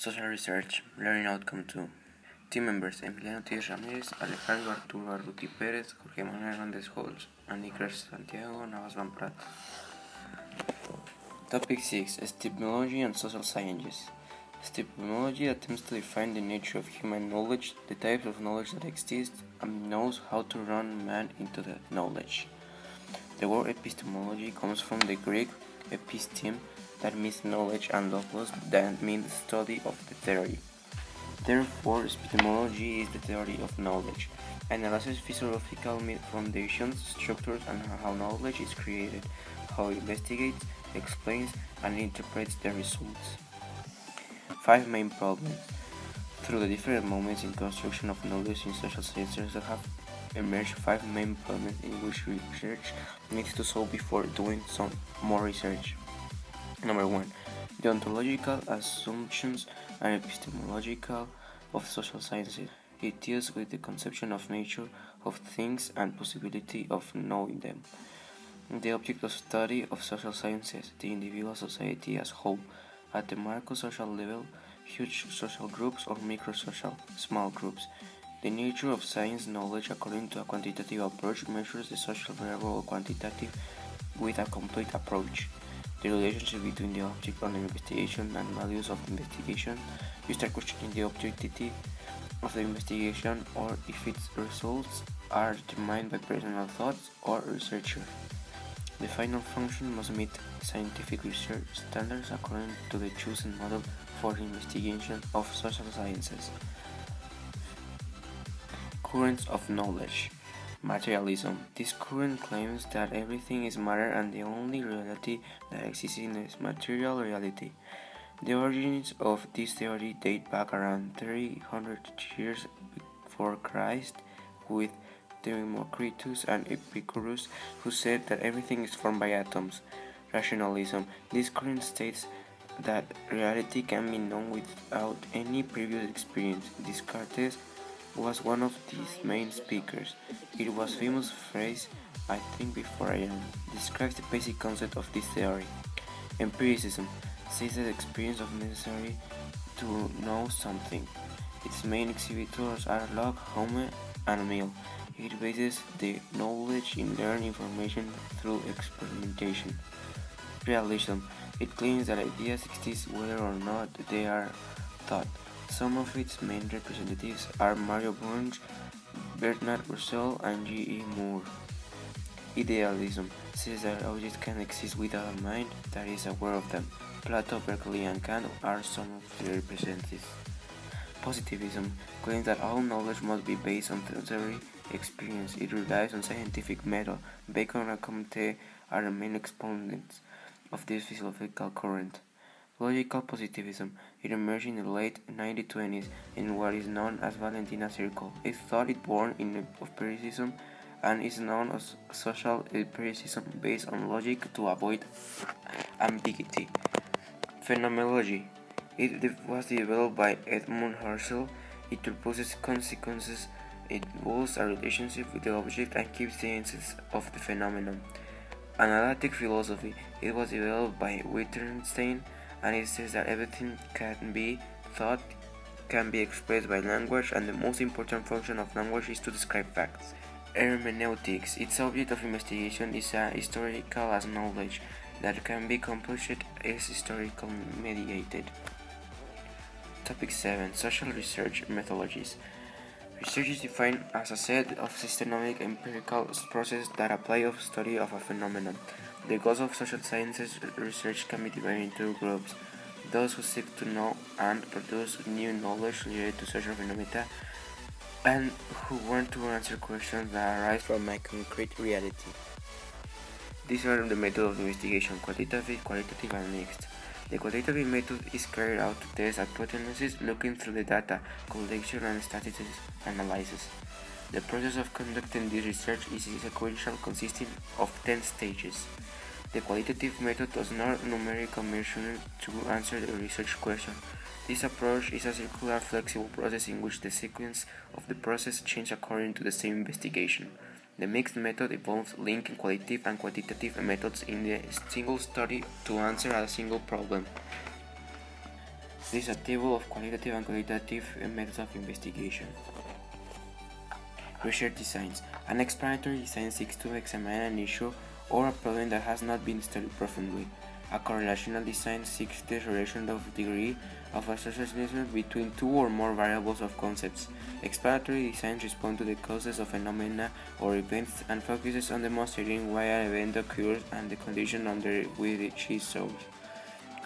Social Research, Learning Outcome 2. Team members: Emiliano Tíez Ramírez, Alejandro Arturo Arduti Pérez, Jorge Manuel Hernández Holz, Anícar Santiago Navas Van Prat. Topic 6. Epistemology and Social Sciences. Epistemology attempts to define the nature of human knowledge, the types of knowledge that exist, and knows how to run man into that knowledge. The word epistemology comes from the Greek episteme, that means knowledge, and logos, that means study of the theory. Therefore, epistemology is the theory of knowledge, analyzes philosophical foundations, structures, and how knowledge is created, how it investigates, explains, and interprets the results. 5 main problems. Through the different moments in construction of knowledge in social sciences, there have emerged 5 main problems in which research needs to solve before doing some more research. Number 1. The ontological assumptions and epistemological of social sciences. It deals with the conception of nature of things and possibility of knowing them. The object of study of social sciences, the individual society as whole, at the macro-social level, huge social groups or micro-social, small groups. The nature of science knowledge according to a quantitative approach measures the social variable or quantitative with a complete approach. The relationship between the object of the investigation and values of the investigation. You start questioning the objectivity of the investigation or if its results are determined by personal thoughts or researcher. The final function must meet scientific research standards according to the chosen model for the investigation of social sciences. Currents of knowledge. Materialism. This current claims that everything is matter and the only reality that exists is material reality. The origins of this theory date back around 300 years before Christ, with Democritus and Epicurus, who said that everything is formed by atoms. Rationalism. This current states that reality can be known without any previous experience. Descartes was one of these main speakers. It was famous phrase, "I think before I am," describes the basic concept of this theory. Empiricism says that experience is necessary to know something. Its main exhibitors are Locke, Hume, and Mill. It bases the knowledge in learned information through experimentation. Realism. It claims that ideas exist whether or not they are thought. Some of its main representatives are Mario Bunge, Bernard Russell, and G.E. Moore. Idealism says that objects can exist without a mind that is aware of them. Plato, Berkeley, and Kant are some of the representatives. Positivism claims that all knowledge must be based on sensory experience. It relies on scientific method. Bacon and Comte are the main exponents of this philosophical current. Logical positivism. It emerged in the late 1920s in what is known as Valentina Circle. It thought it born in empiricism and is known as social empiricism based on logic to avoid ambiguity. Phenomenology. It was developed by Edmund Husserl. It proposes consequences. It involves a relationship with the object and keeps the essence of the phenomenon. Analytic philosophy. It was developed by Wittgenstein, and it says that everything can be thought, can be expressed by language, and the most important function of language is to describe facts. Hermeneutics. Its object of investigation is a historical as knowledge that can be accomplished as historical mediated. Topic 7. Social research methodologies. Research is defined as a set of systematic empirical processes that apply to study of a phenomenon. The goals of social sciences research can be divided into 2 groups: those who seek to know and produce new knowledge related to social phenomena, and who want to answer questions that arise from a concrete reality. These are the methods of investigation: quantitative, qualitative, and mixed. The quantitative method is carried out to test hypotheses looking through the data collection and statistics analysis. The process of conducting this research is sequential, consisting of 10 stages. The qualitative method does not numerical measurement to answer the research question. This approach is a circular, flexible process in which the sequence of the process changes according to the same investigation. The mixed method involves linking qualitative and quantitative methods in a single study to answer a single problem. This is a table of qualitative and quantitative methods of investigation. Research designs. An explanatory design seeks to examine an issue or a problem that has not been studied profoundly. A correlational design seeks the relation of degree of association between two or more variables of concepts. Explanatory designs respond to the causes of phenomena or events and focuses on demonstrating why an event occurs and the condition under which it so.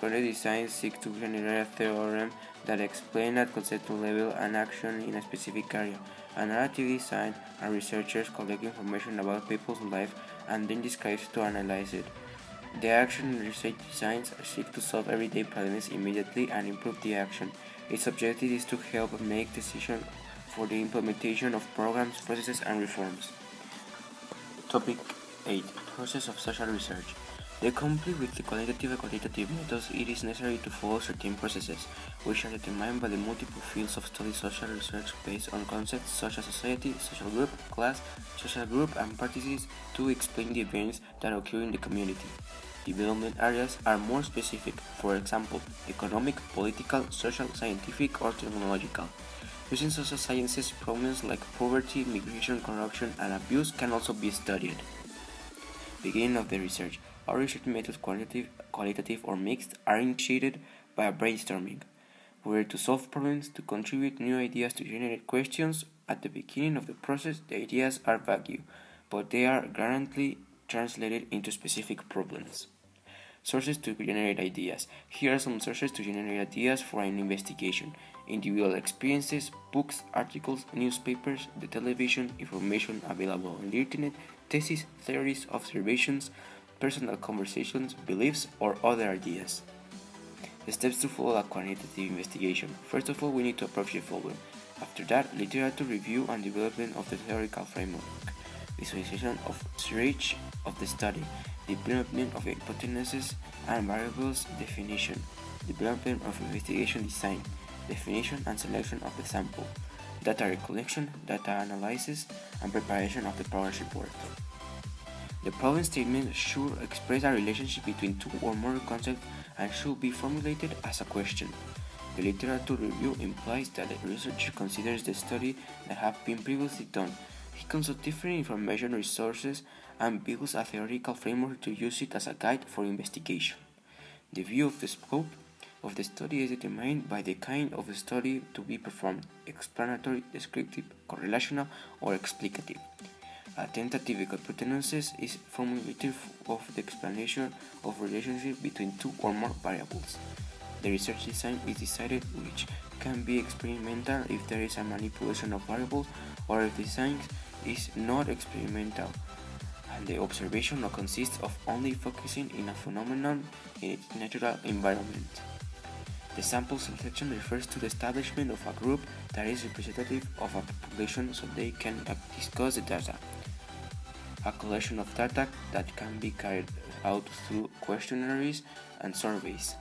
Correlative design seeks to generate a theorem that explains at conceptual level an action in a specific area. A narrative design and researchers collect information about people's lives and then describe to analyze it. The action and research designs seek to solve everyday problems immediately and improve the action. Its objective is to help make decisions for the implementation of programs, processes, and reforms. Topic 8. Process of social research. To complete with the qualitative and quantitative methods, it is necessary to follow certain processes, which are determined by the multiple fields of study social research based on concepts such as society, social group, class, social group, and practices to explain the events that occur in the community. Development areas are more specific, for example, economic, political, social, scientific, or technological. Using social sciences, problems like poverty, migration, corruption, and abuse can also be studied. Beginning of the research. All research methods, qualitative or mixed, are initiated by a brainstorming, where to solve problems, to contribute new ideas, to generate questions. At the beginning of the process, the ideas are vague, but they are guaranteed translated into specific problems. Sources to generate ideas. Here are some sources to generate ideas for an investigation: individual experiences, books, articles, newspapers, the television, information available on the internet, theses, theories, observations, personal conversations, beliefs, or other ideas. The steps to follow a quantitative investigation. First of all, we need to approach the following. After that, literature review and development of the theoretical framework. Visualization of research of the study. Development of hypotheses and variables definition. Development of investigation design. Definition and selection of the sample. Data recollection, data analysis, and preparation of the progress report. The problem statement should express a relationship between two or more concepts and should be formulated as a question. The literature review implies that the researcher considers the study that have been previously done. He consults different information resources and builds a theoretical framework to use it as a guide for investigation. The view of the scope of the study is determined by the kind of study to be performed: explanatory, descriptive, correlational, or explicative. A tentative hypothesis is formulated of the explanation of relationship between two or more variables. The research design is decided, which can be experimental if there is a manipulation of variables, or if the design is not experimental and the observation consists of only focusing in a phenomenon in its natural environment. The sample selection refers to the establishment of a group that is representative of a population so they can discuss the data. A collection of data that can be carried out through questionnaires and surveys.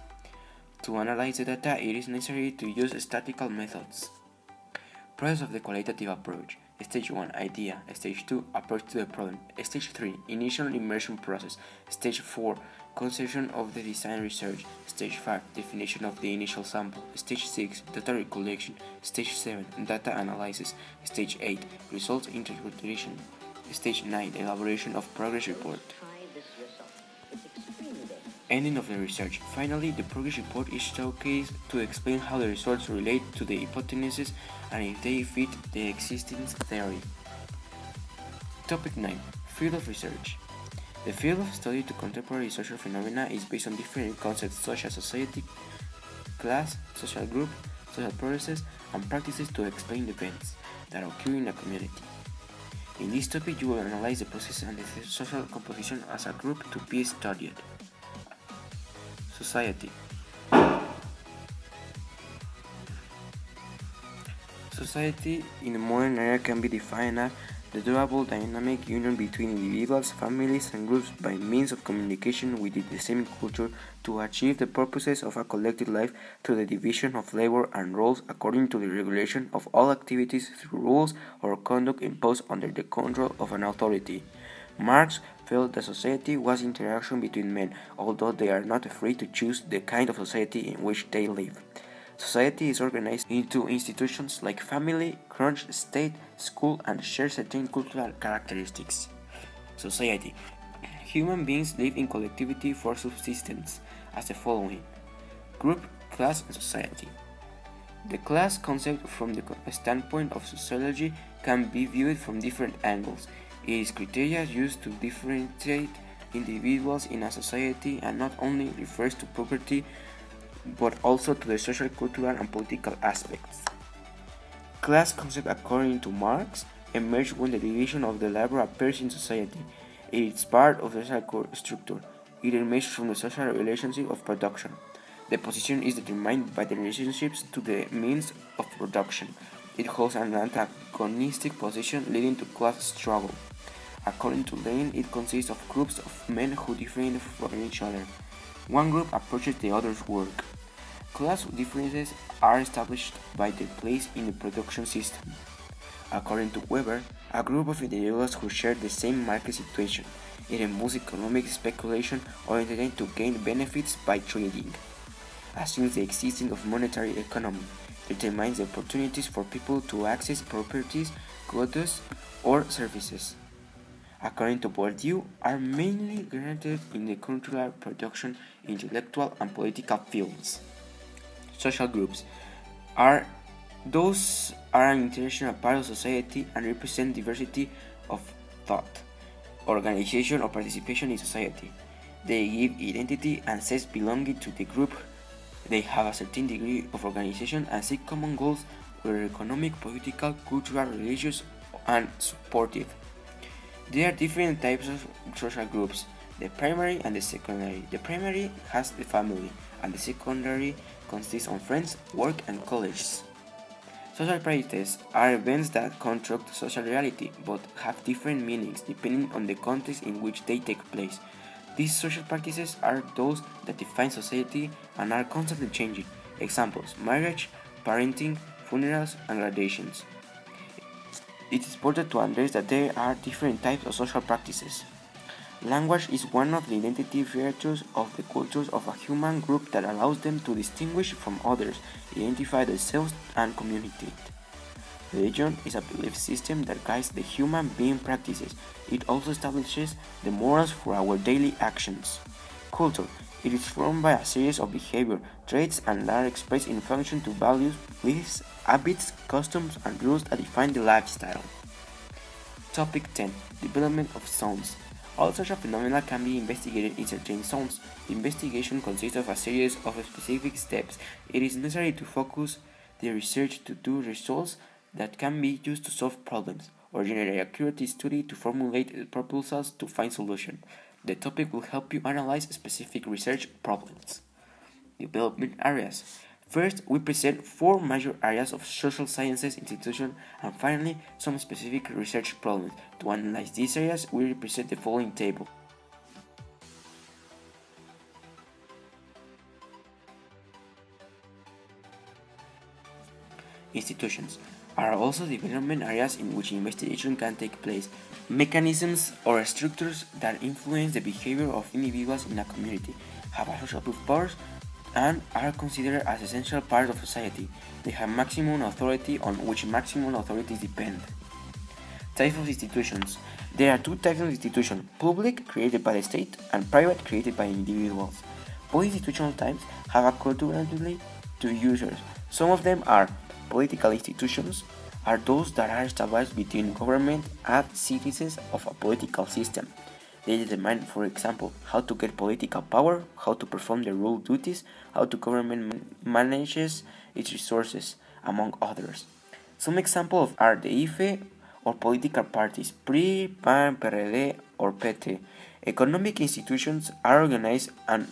To analyze the data, it is necessary to use statistical methods. Process of the qualitative approach. Stage 1, idea. Stage 2, approach to the problem. Stage 3, initial immersion process. Stage 4, conception of the design research. Stage 5, definition of the initial sample. Stage 6, data recollection. Stage 7, data analysis. Stage 8, results interpretation. Stage 9, elaboration of progress report. Ending of the research. Finally, the progress report is showcased to explain how the results relate to the hypothesis and if they fit the existing theory. Topic 9. Field of research. The field of study to contemporary social phenomena is based on different concepts such as society, class, social group, social processes, and practices to explain events that occur in a community. In this topic, you will analyze the process and the social composition as a group to be studied. Society. Society in the modern era can be defined as the durable dynamic union between individuals, families, and groups by means of communication within the same culture to achieve the purposes of a collective life through the division of labor and roles according to the regulation of all activities through rules or conduct imposed under the control of an authority. Marx felt that society was interaction between men, although they are not free to choose the kind of society in which they live. Society is organized into institutions like family, church, state, school, and share certain cultural characteristics. Society. Human beings live in collectivity for subsistence, as the following: group, class, and society. The class concept from the standpoint of sociology can be viewed from different angles. It is criteria used to differentiate individuals in a society and not only refers to property but also to the social, cultural, and political aspects. Class concept, according to Marx, emerged when the division of the labor appears in society. It is part of the social structure. It emerges from the social relationship of production. The position is determined by the relationships to the means of production. It holds an antagonistic position leading to class struggle. According to Lenin, it consists of groups of men who differ from each other. One group approaches the other's work. Class differences are established by their place in the production system. According to Weber, a group of individuals who share the same market situation. It involves economic speculation oriented to gain benefits by trading. Assumes the existence of monetary economy. Determines the opportunities for people to access properties, goods, or services. According to Bourdieu, are mainly granted in the cultural, production, intellectual, and political fields. Social groups are an international part of society and represent diversity of thought, organization, or participation in society. They give identity and sense belonging to the group. They have a certain degree of organization and seek common goals, whether economic, political, cultural, religious, and supportive. There are different types of social groups: the primary and the secondary. The primary has the family, and the secondary consists of friends, work, and colleges. Social practices are events that construct social reality, but have different meanings depending on the context in which they take place. These social practices are those that define society and are constantly changing. Examples: marriage, parenting, funerals, and graduations. It is important to understand that there are different types of social practices. Language is one of the identity features of the cultures of a human group that allows them to distinguish from others, identify themselves, and communicate. Religion is a belief system that guides the human being practices. It also establishes the morals for our daily actions. Culture. It is formed by a series of behavior, traits, and are expressed in function to values, beliefs, habits, customs, and rules that define the lifestyle. Topic 10. Development of zones. All social phenomena can be investigated in certain zones. The investigation consists of a series of specific steps. It is necessary to focus the research to do results that can be used to solve problems, or generate accurate study to formulate proposals to find solutions. The topic will help you analyze specific research problems. Development areas. First, we present 4 major areas of social sciences institution, and finally, some specific research problems. To analyze these areas, we represent the following table. Institutions are also development areas in which investigation can take place. Mechanisms or structures that influence the behavior of individuals in a community have a social powers and are considered as essential part of society. They have maximum authority on which maximum authorities depend. Types of institutions. There are 2 types of institutions: public, created by the state, and private, created by individuals. Both institutional types have a culturally to users. Some of them are political institutions, are those that are established between government and citizens of a political system. They determine, for example, how to get political power, how to perform their rule duties, how the government manages its resources, among others. Some examples are the IFE or political parties, PRI, PAN, PRD, or PT. Economic institutions are organized on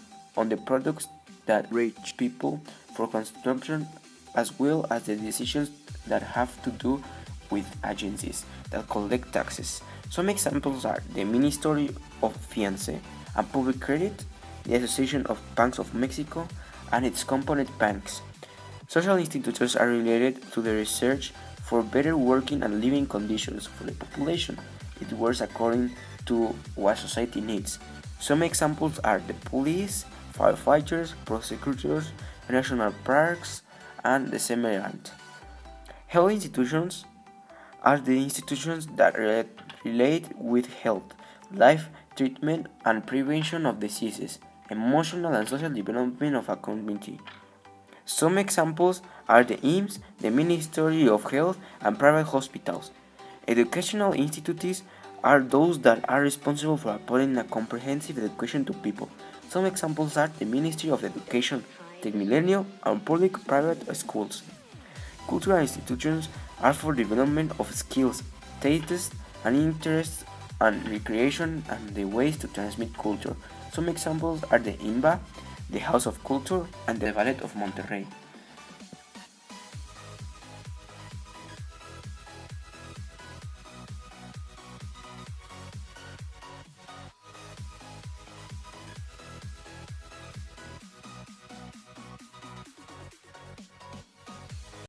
the products that reach people for consumption, as well as the decisions that have to do with agencies that collect taxes. Some examples are the Ministry of Finance and Public Credit, the Association of Banks of Mexico, and its component banks. Social institutions are related to the research for better working and living conditions for the population. It works according to what society needs. Some examples are the police, firefighters, prosecutors, national parks, and the semerant. Health institutions are the institutions that relate with health, life, treatment, and prevention of diseases, emotional and social development of a community. Some examples are the IMSS, the Ministry of Health, and private hospitals. Educational institutes are those that are responsible for providing a comprehensive education to people. Some examples are the Ministry of Education, the Millennium, and public-private schools. Cultural institutions are for development of skills, tastes, and interests, and recreation and the ways to transmit culture. Some examples are the INBA, the House of Culture, and the Ballet of Monterrey.